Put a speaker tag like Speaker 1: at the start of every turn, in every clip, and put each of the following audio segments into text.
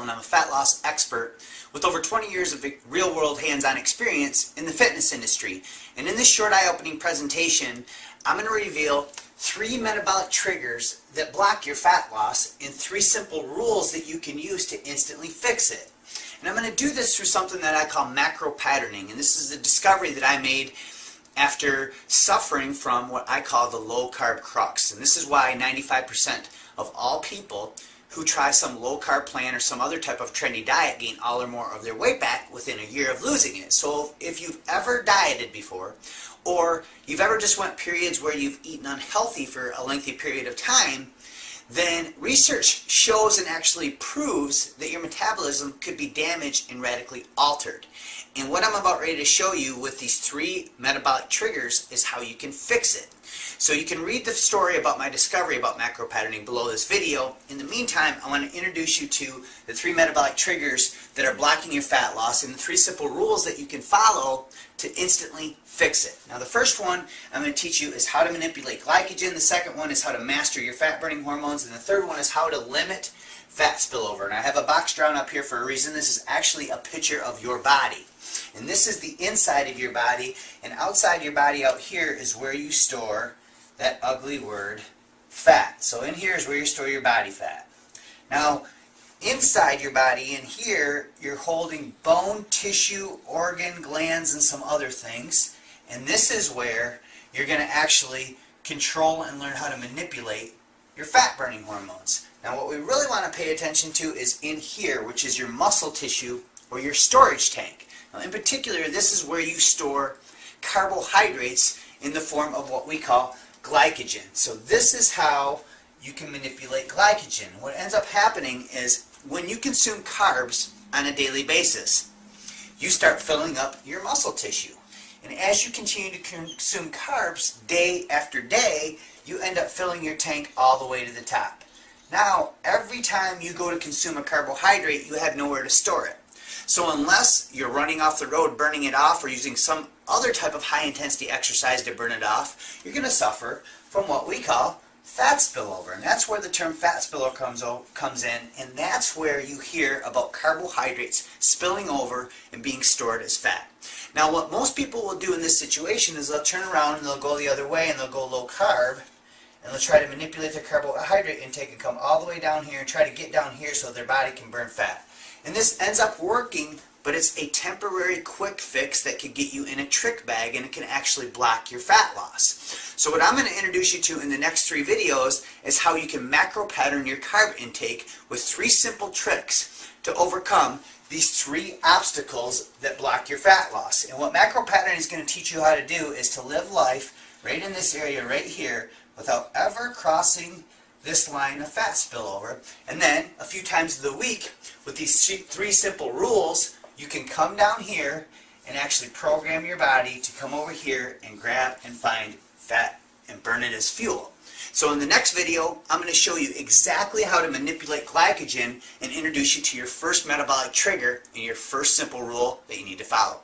Speaker 1: Hadsall, and I'm a fat loss expert with over 20 years of real-world hands-on experience in the fitness industry. And in this short eye-opening presentation, I'm going to reveal 3 metabolic triggers that block your fat loss and 3 simple rules that you can use to instantly fix it. And I'm going to do this through something that I call macro patterning, and this is a discovery that I made after suffering from what I call the low-carb crux. And this is why 95% of all people who try some low-carb plan or some other type of trendy diet gain all or more of their weight back within a year of losing it. So if you've ever dieted before, or you've ever just went periods where you've eaten unhealthy for a lengthy period of time, then research shows and actually proves that your metabolism could be damaged and radically altered. And what I'm about ready to show you with these 3 metabolic triggers is how you can fix it. So you can read the story about my discovery about macro patterning below this video. In the meantime, I want to introduce you to the 3 metabolic triggers that are blocking your fat loss and the 3 simple rules that you can follow to instantly fix it. Now the first one I'm going to teach you is how to manipulate glycogen. The second one is how to master your fat burning hormones. And the third one is how to limit fat spillover. And I have a box drawn up here for a reason. This is actually a picture of your body. And this is the inside of your body, and outside your body out here is where you store that ugly word, fat. So in here is where you store your body fat. Now, inside your body, in here, you're holding bone, tissue, organ, glands, and some other things. And this is where you're going to actually control and learn how to manipulate your fat burning hormones. Now what we really want to pay attention to is in here, which is your muscle tissue or your storage tank. Now, in particular, this is where you store carbohydrates in the form of what we call glycogen. So this is how you can manipulate glycogen. What ends up happening is when you consume carbs on a daily basis, you start filling up your muscle tissue. And as you continue to consume carbs day after day, you end up filling your tank all the way to the top. Now, every time you go to consume a carbohydrate, you have nowhere to store it. So unless you're running off the road, burning it off, or using some other type of high-intensity exercise to burn it off, you're going to suffer from what we call fat spillover. And that's where the term fat spillover comes in, and that's where you hear about carbohydrates spilling over and being stored as fat. Now what most people will do in this situation is they'll turn around and they'll go the other way and they'll go low carb, and they'll try to manipulate their carbohydrate intake and come all the way down here and try to get down here so their body can burn fat. And this ends up working, but it's a temporary quick fix that could get you in a trick bag, and it can actually block your fat loss. So what I'm going to introduce you to in the next 3 videos is how you can macro pattern your carb intake with 3 simple tricks to overcome these 3 obstacles that block your fat loss. And what macro patterning is going to teach you how to do is to live life right in this area right here without ever crossing this line of fat spillover. And then a few times of the week with these 3 simple rules, you can come down here and actually program your body to come over here and grab and find fat and burn it as fuel. So in the next video, I'm going to show you exactly how to manipulate glycogen and introduce you to your first metabolic trigger and your first simple rule that you need to follow.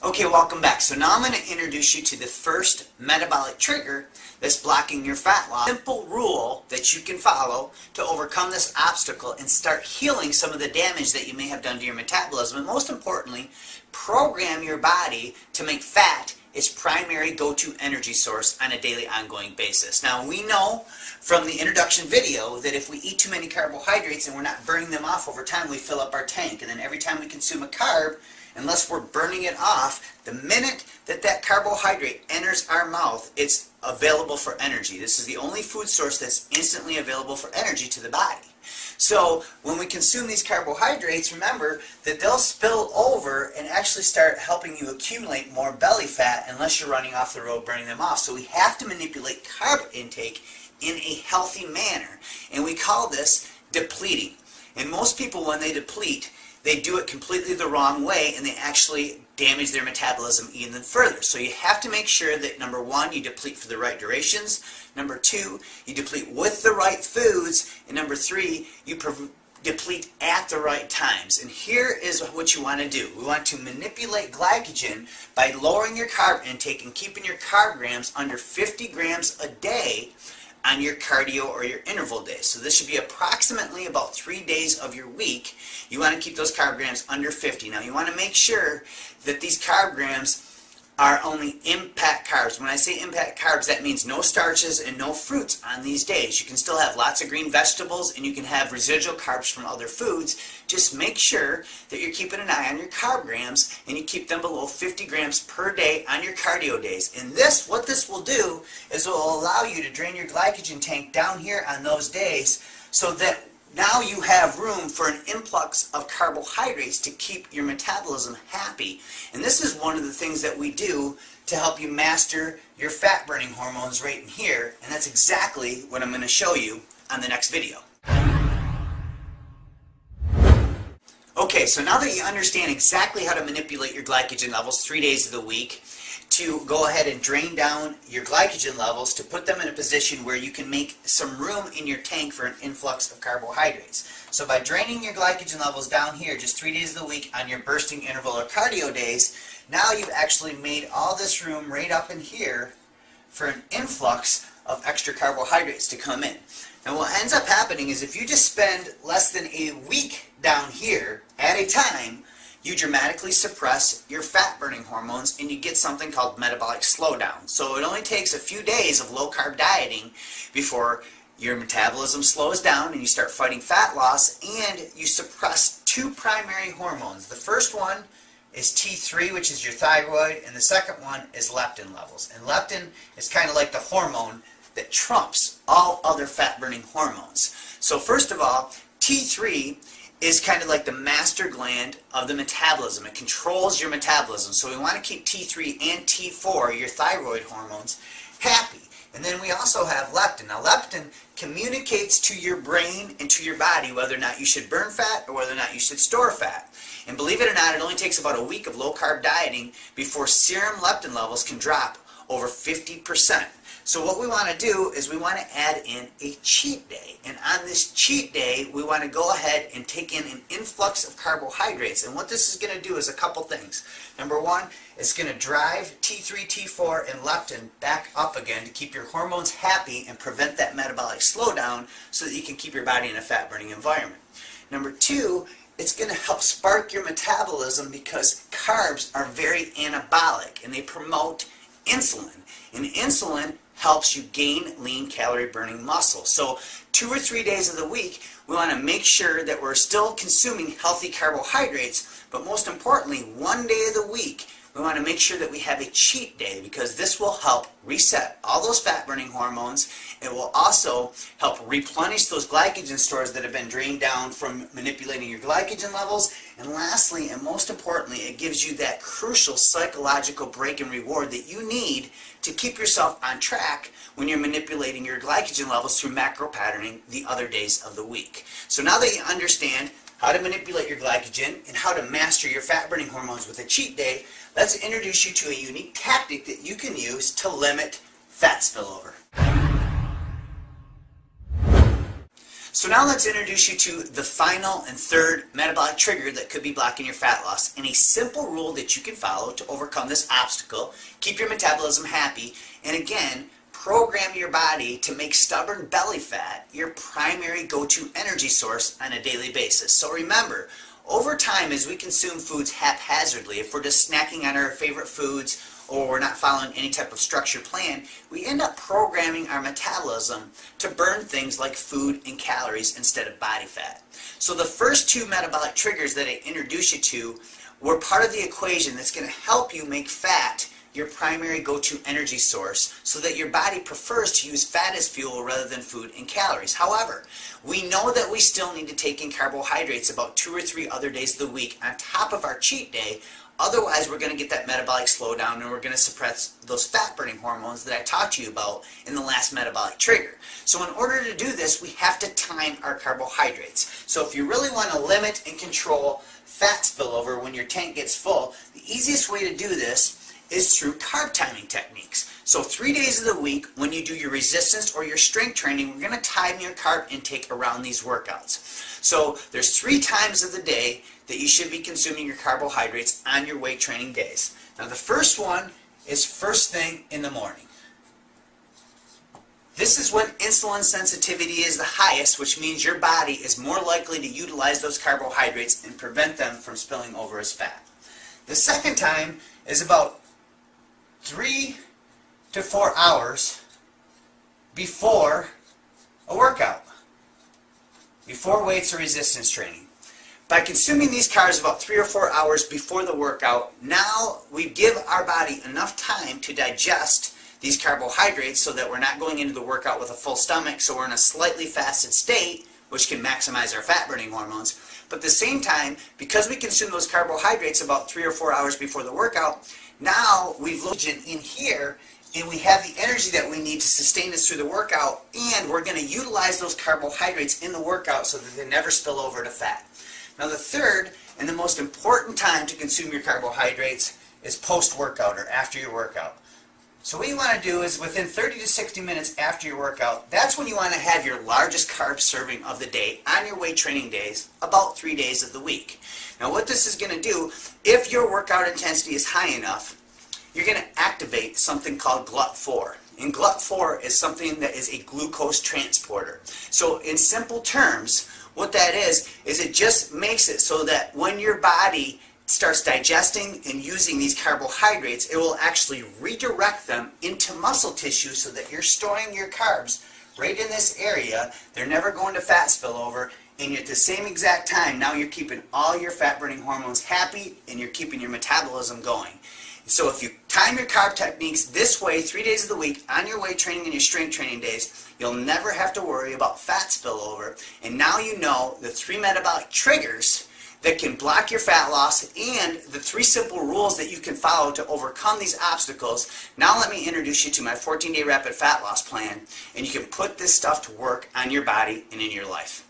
Speaker 1: Okay, welcome back. So now I'm going to introduce you to the first metabolic trigger that's blocking your fat loss. Simple rule that you can follow to overcome this obstacle and start healing some of the damage that you may have done to your metabolism. And most importantly, program your body to make fat its primary go-to energy source on a daily ongoing basis. Now we know from the introduction video that if we eat too many carbohydrates and we're not burning them off over time, we fill up our tank. And then every time we consume a carb, unless we're burning it off, the minute that that carbohydrate enters our mouth, it's available for energy. This is the only food source that's instantly available for energy to the body. So when we consume these carbohydrates, remember that they'll spill over and actually start helping you accumulate more belly fat unless you're running off the road burning them off. So we have to manipulate carb intake in a healthy manner. And we call this depleting. And most people, when they deplete, they do it completely the wrong way, and they actually damage their metabolism even further. So you have to make sure that, number 1, you deplete for the right durations, number 2, you deplete with the right foods, and number 3, you deplete at the right times. And here is what you want to do. We want to manipulate glycogen by lowering your carb intake and keeping your carb grams under 50 grams a day on your cardio or your interval days. So this should be approximately about 3 days of your week. You want to keep those carb grams under 50. Now you want to make sure that these carb grams are only impact carbs. When I say impact carbs, that means no starches and no fruits on these days. You can still have lots of green vegetables and you can have residual carbs from other foods. Just make sure that you're keeping an eye on your carb grams and you keep them below 50 grams per day on your cardio days. And what this will do is it will allow you to drain your glycogen tank down here on those days so that now you have room for an influx of carbohydrates to keep your metabolism happy. And this is one of the things that we do to help you master your fat burning hormones right in here. And that's exactly what I'm going to show you on the next video. Okay, so now that you understand exactly how to manipulate your glycogen levels 3 days of the week, to go ahead and drain down your glycogen levels to put them in a position where you can make some room in your tank for an influx of carbohydrates. So by draining your glycogen levels down here just 3 days of the week on your bursting interval or cardio days, now you've actually made all this room right up in here for an influx of extra carbohydrates to come in. Now what ends up happening is if you just spend less than a week down here at a time, you dramatically suppress your fat burning hormones and you get something called metabolic slowdown. So it only takes a few days of low carb dieting before your metabolism slows down and you start fighting fat loss and you suppress two primary hormones. The first one is T3, which is your thyroid, and the second one is leptin levels. And leptin is kind of like the hormone that trumps all other fat burning hormones. So first of all, T3 is kind of like the master gland of the metabolism. It controls your metabolism. So we want to keep T3 and T4, your thyroid hormones, happy. And then we also have leptin. Now leptin communicates to your brain and to your body whether or not you should burn fat or whether or not you should store fat. And believe it or not, it only takes about a week of low carb dieting before serum leptin levels can drop over 50%. So what we want to do is we want to add in a cheat day. And on this cheat day, we want to go ahead and take in an influx of carbohydrates. And what this is going to do is a couple things. Number one, it's going to drive T3, T4, and leptin back up again to keep your hormones happy and prevent that metabolic slowdown so that you can keep your body in a fat-burning environment. Number two, it's going to help spark your metabolism because carbs are very anabolic and they promote insulin. And insulin helps you gain lean calorie burning muscle. So 2 or 3 days of the week we want to make sure that we're still consuming healthy carbohydrates, but most importantly 1 day of the week we want to make sure that we have a cheat day because this will help reset all those fat burning hormones. It will also help replenish those glycogen stores that have been drained down from manipulating your glycogen levels. And lastly, and most importantly, it gives you that crucial psychological break and reward that you need to keep yourself on track when you're manipulating your glycogen levels through macro patterning the other days of the week. So now that you understand how to manipulate your glycogen and how to master your fat burning hormones with a cheat day, let's introduce you to a unique tactic that you can use to limit fat spillover. So now let's introduce you to the final and third metabolic trigger that could be blocking your fat loss, and a simple rule that you can follow to overcome this obstacle, keep your metabolism happy, and again, program your body to make stubborn belly fat your primary go-to energy source on a daily basis. So remember, over time as we consume foods haphazardly, if we're just snacking on our favorite foods or we're not following any type of structured plan, we end up programming our metabolism to burn things like food and calories instead of body fat. So the first two metabolic triggers that I introduced you to were part of the equation that's going to help you make fat your primary go-to energy source so that your body prefers to use fat as fuel rather than food and calories. However, we know that we still need to take in carbohydrates about 2 or 3 other days of the week on top of our cheat day. Otherwise, we're going to get that metabolic slowdown and we're going to suppress those fat-burning hormones that I talked to you about in the last metabolic trigger. So in order to do this, we have to time our carbohydrates. So if you really want to limit and control fat spillover when your tank gets full, the easiest way to do this is through carb timing techniques. So 3 days of the week, when you do your resistance or your strength training, we're going to time your carb intake around these workouts. So there's 3 times of the day that you should be consuming your carbohydrates on your weight training days. Now the first one is first thing in the morning. This is when insulin sensitivity is the highest, which means your body is more likely to utilize those carbohydrates and prevent them from spilling over as fat. The second time is about 3 to 4 hours before a workout, before weights or resistance training. By consuming these carbs about 3 or 4 hours before the workout, now we give our body enough time to digest these carbohydrates so that we're not going into the workout with a full stomach, so we're in a slightly fasted state, which can maximize our fat burning hormones. But at the same time, because we consume those carbohydrates about 3 or 4 hours before the workout, now we've loaded in here and we have the energy that we need to sustain us through the workout, and we're going to utilize those carbohydrates in the workout so that they never spill over to fat. Now the third and the most important time to consume your carbohydrates is post-workout or after your workout. So what you want to do is within 30 to 60 minutes after your workout, that's when you want to have your largest carb serving of the day on your weight training days, about 3 days of the week. Now what this is going to do, if your workout intensity is high enough, you're going to activate something called GLUT4. And GLUT4 is something that is a glucose transporter. So in simple terms, what that is it just makes it so that when your body starts digesting and using these carbohydrates, it will actually redirect them into muscle tissue so that you're storing your carbs right in this area. They're never going to fat spillover, and at the same exact time, now you're keeping all your fat burning hormones happy and you're keeping your metabolism going. So if you time your carb techniques this way 3 days of the week on your weight training and your strength training days, you'll never have to worry about fat spillover. And now you know the 3 metabolic triggers that can block your fat loss and the 3 simple rules that you can follow to overcome these obstacles. Now let me introduce you to my 14-day rapid fat loss plan, and you can put this stuff to work on your body and in your life.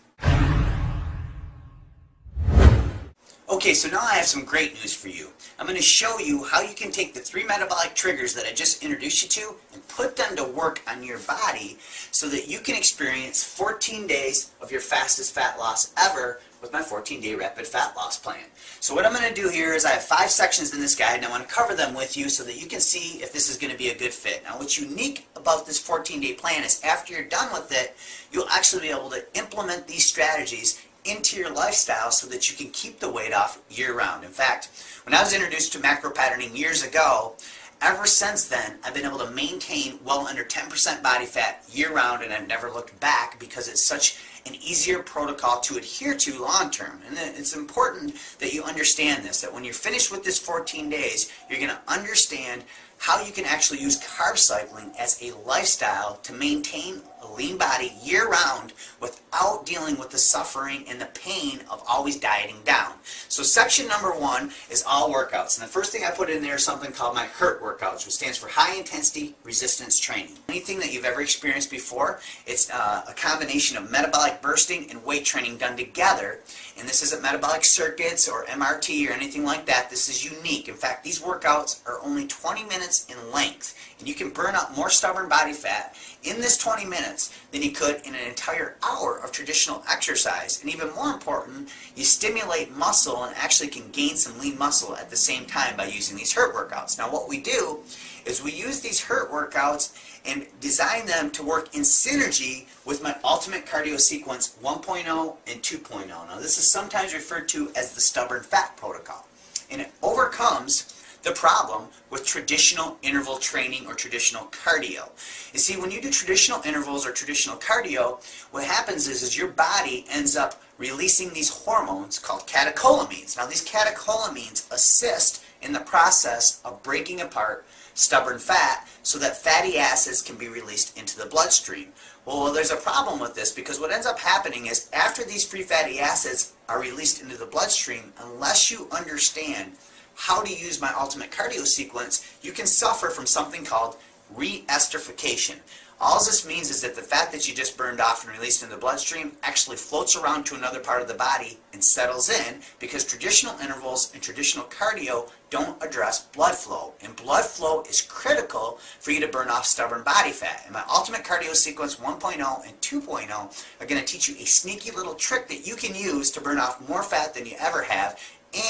Speaker 1: Okay, so now I have some great news for you. I'm going to show you how you can take the 3 metabolic triggers that I just introduced you to and put them to work on your body so that you can experience 14 days of your fastest fat loss ever with my 14-day rapid fat loss plan. So what I'm going to do here is I have 5 sections in this guide, and I want to cover them with you so that you can see if this is going to be a good fit. Now what's unique about this 14-day plan is after you're done with it, you'll actually be able to implement these strategies into your lifestyle so that you can keep the weight off year-round. In fact, when I was introduced to macro patterning years ago, ever since then, I've been able to maintain well under 10% body fat year-round, and I've never looked back because it's such an easier protocol to adhere to long-term. And it's important that you understand this, that when you're finished with this 14 days, you're going to understand how you can actually use carb cycling as a lifestyle to maintain a lean body year-round without dealing with the suffering and the pain of always dieting down. So section number 1 is all workouts. And the first thing I put in there is something called my HIRT workouts, which stands for high intensity resistance training. Anything that you've ever experienced before, it's a combination of metabolic bursting and weight training done together. And this isn't metabolic circuits or MRT or anything like that. This is unique. In fact, these workouts are only 20 minutes in length, and you can burn up more stubborn body fat in this 20 minutes than you could in an entire hour of traditional exercise. And even more important, you stimulate muscle and actually can gain some lean muscle at the same time by using these HIRT workouts. Now what we do is we use these HIRT workouts and design them to work in synergy with my ultimate cardio sequence 1.0 and 2.0. Now this is sometimes referred to as the stubborn fat protocol, and it overcomes the problem with traditional interval training or traditional cardio. You see, when you do traditional intervals or traditional cardio, what happens is your body ends up releasing these hormones called catecholamines. Now these catecholamines assist in the process of breaking apart stubborn fat so that fatty acids can be released into the bloodstream. Well, there's a problem with this, because what ends up happening is after these free fatty acids are released into the bloodstream, unless you understand how to use my ultimate cardio sequence, you can suffer from something called re-esterification. All this means is that the fat that you just burned off and released in the bloodstream actually floats around to another part of the body and settles in, because traditional intervals and traditional cardio don't address blood flow. And blood flow is critical for you to burn off stubborn body fat. And my ultimate cardio sequence 1.0 and 2.0 are going to teach you a sneaky little trick that you can use to burn off more fat than you ever have,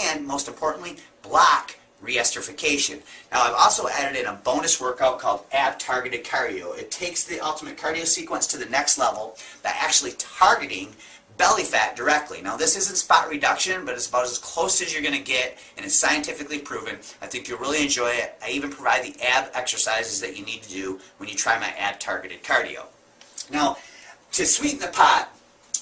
Speaker 1: and most importantly, block re-esterification. Now I've also added in a bonus workout called ab-targeted cardio. It takes the ultimate cardio sequence to the next level by actually targeting belly fat directly. Now this isn't spot reduction, but it's about as close as you're going to get, and it's scientifically proven. I think you'll really enjoy it. I even provide the ab exercises that you need to do when you try my ab-targeted cardio. Now, to sweeten the pot,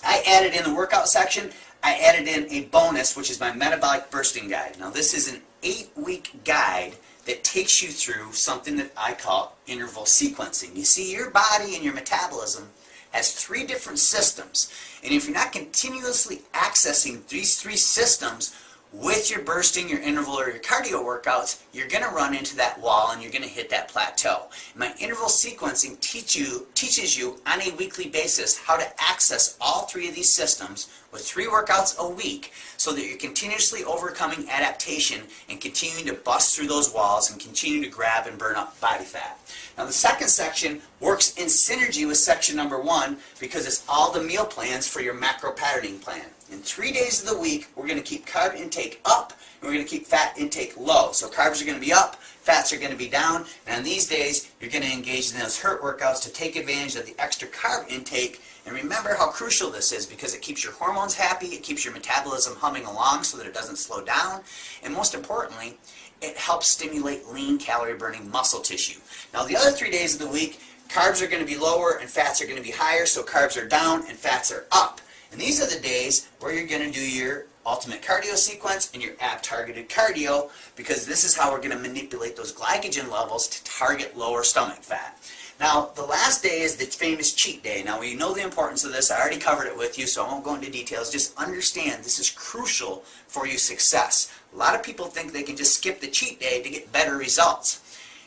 Speaker 1: I added in the workout section, I added in a bonus, which is my metabolic bursting guide. Now this is an 8-week guide that takes you through something that I call interval sequencing. You see, your body and your metabolism has 3 different systems, and if you're not continuously accessing these 3 systems with your bursting, your interval, or your cardio workouts, you're going to run into that wall and you're going to hit that plateau. My interval sequencing teaches you on a weekly basis how to access all 3 of these systems with 3 workouts a week, so that you're continuously overcoming adaptation and continuing to bust through those walls and continue to grab and burn up body fat. Now the second section works in synergy with section number 1 because it's all the meal plans for your macro patterning plan. In 3 days of the week, we're going to keep carb intake up and we're going to keep fat intake low. So carbs are going to be up, fats are going to be down, and on these days you're going to engage in those HURT workouts to take advantage of the extra carb intake. And remember how crucial this is, because it keeps your hormones happy, it keeps your metabolism humming along so that it doesn't slow down, and most importantly, it helps stimulate lean calorie burning muscle tissue. Now the other 3 days of the week, carbs are going to be lower and fats are going to be higher, so carbs are down and fats are up. And these are the days where you're going to do your ultimate cardio sequence and your ab-targeted cardio, because this is how we're going to manipulate those glycogen levels to target lower stomach fat. Now, the last day is the famous cheat day. Now, we know the importance of this. I already covered it with you, so I won't go into details. Just understand this is crucial for your success. A lot of people think they can just skip the cheat day to get better results.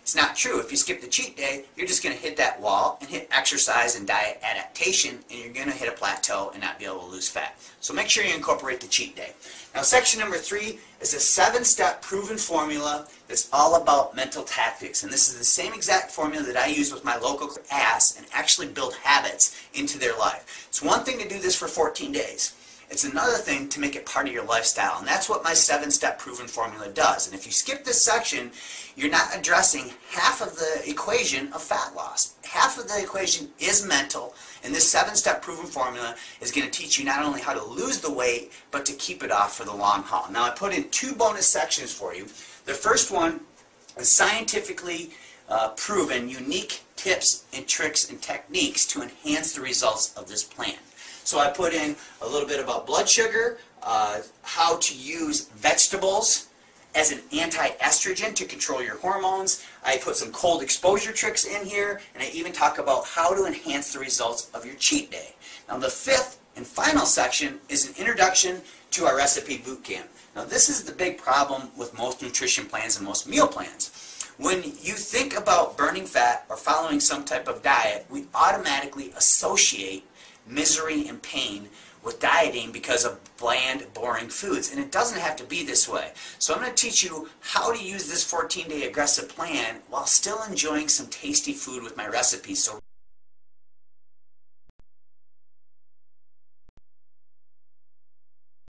Speaker 1: It's not true. If you skip the cheat day, you're just going to hit that wall and hit exercise and diet adaptation, and you're going to hit a plateau and not be able to lose fat. So make sure you incorporate the cheat day. Now, section number 3 is a 7-step proven formula that's all about mental tactics. And this is the same exact formula that I use with my local class and actually build habits into their life. It's one thing to do this for 14 days. It's another thing to make it part of your lifestyle, and that's what my 7-step proven formula does. And if you skip this section, you're not addressing half of the equation of fat loss. Half of the equation is mental, and this 7-step proven formula is going to teach you not only how to lose the weight, but to keep it off for the long haul. Now I put in 2 bonus sections for you. The first one is scientifically proven unique tips and tricks and techniques to enhance the results of this plan. So I put in a little bit about blood sugar, how to use vegetables as an anti-estrogen to control your hormones. I put some cold exposure tricks in here, and I even talk about how to enhance the results of your cheat day. Now the 5th and final section is an introduction to our recipe boot camp. Now this is the big problem with most nutrition plans and most meal plans. When you think about burning fat or following some type of diet, we automatically associate misery and pain with dieting because of bland, boring foods. And it doesn't have to be this way. So I'm going to teach you how to use this 14-day aggressive plan while still enjoying some tasty food with my recipes. So